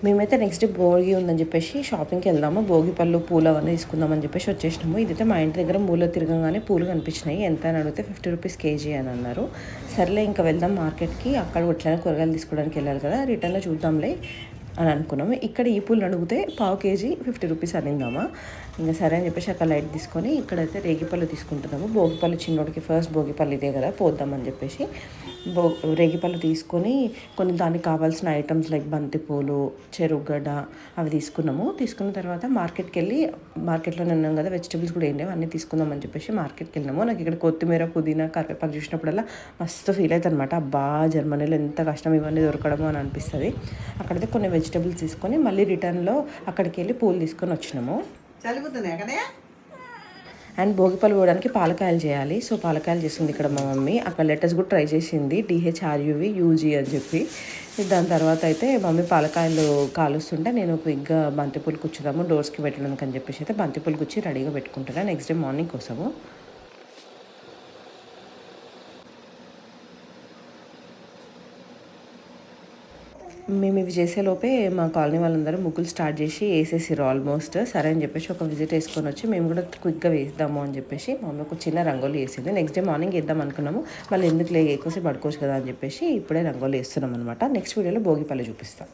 మేమైతే నెక్స్ట్ భోగి ఉందని చెప్పేసి షాపింగ్కి వెళ్దాము, భోగి పళ్ళు పూలు అవన్నీ తీసుకుందామని చెప్పేసి వచ్చేసినాము. ఇదైతే మా ఇంటి దగ్గర మూల తిరగంగానే పూలు కనిపించినాయి. ఎంత అని అడిగితే 50 రూపీస్ కేజీ అని అన్నారు. సర్లే ఇంకా వెళ్దాం మార్కెట్కి, అక్కడ ఎట్లయినా కూరగాయలు తీసుకోవడానికి వెళ్ళాలి కదా, రిటర్న్లో చూద్దాంలే అని అనుకున్నాము. ఇక్కడ ఈ పూలు అడిగితే పావు కేజీ 50 రూపీస్ అనిందామా. ఇంకా సరే అని చెప్పేసి అక్కడ లైట్ తీసుకొని ఇక్కడైతే రేగిపళ్ళు తీసుకుంటున్నాము. భోగిపళ్ళు చిన్నోడికి ఫస్ట్ భోగిపళ్ళు ఇదే కదా, పోద్దామని చెప్పేసి రేగిపళ్ళు తీసుకొని కొన్ని దానికి కావాల్సిన ఐటమ్స్ లైక్ బంతిపూలు, చెరుగడ్డ అవి తీసుకున్నాము. తీసుకున్న తర్వాత మార్కెట్కి వెళ్ళి, మార్కెట్లో ఉన్నాం కదా వెజిటబుల్స్ కూడా ఏంటి అన్నీ తీసుకుందామని చెప్పేసి మార్కెట్కి వెళ్ళినాము. నాకు ఇక్కడ కొత్తిమీర, పుదీనా, కరివేపాకు చూసినప్పుడల్లా మస్తు ఫీల్ అవుతుంది అనమాట. అబ్బా జర్మనీలో ఎంత కష్టం ఇవన్నీ దొరకడము అని అనిపిస్తుంది. అక్కడైతే కొన్ని వెజిటబుల్స్ తీసుకొని మళ్ళీ రిటర్న్లో అక్కడికి వెళ్ళి పూలు తీసుకొని వచ్చినాము. అండ్ భోగిపళ్ళు పోవడానికి పాలకాయలు చేయాలి. సో పాలకాయలు చేస్తుంది ఇక్కడ మా మమ్మీ. అక్కడ లెటర్స్ కూడా ట్రై చేసింది, DHRUV UG అని చెప్పి. దాని తర్వాత అయితే మమ్మీ పాలకాయలు కాలుస్తుంటే నేను క్విక్గా బంతిపూలు కూర్చుదాము డోర్స్కి పెట్టడానికి అని చెప్పేసి అయితే బంతిపూలు కూర్చి రెడీగా పెట్టుకుంటున్నాను నెక్స్ట్ డే మార్నింగ్ కోసము. మేము ఇవి చేసేలోపే మా కాలనీ వాళ్ళందరూ ముగ్గులు స్టార్ట్ చేసి వేసేసారు ఆల్మోస్ట్. సరే అని చెప్పేసి ఒక విజిట్ వేసుకొని వచ్చి మేము కూడా క్విక్గా వేద్దాము అని చెప్పేసి మా మమ్మీ ఒక చిన్న రంగోలి వేసింది. నెక్స్ట్ డే మార్నింగ్ వేద్దాం అనుకున్నాము, మళ్ళీ ఎందుకు ఎక్కువసేపు పడుకోవచ్చు కదా అని చెప్పేసి ఇప్పుడే రంగోలి వేస్తున్నాం అనమాట. నెక్స్ట్ వీడియోలో భోగిపళ్ళు చూపిస్తాం.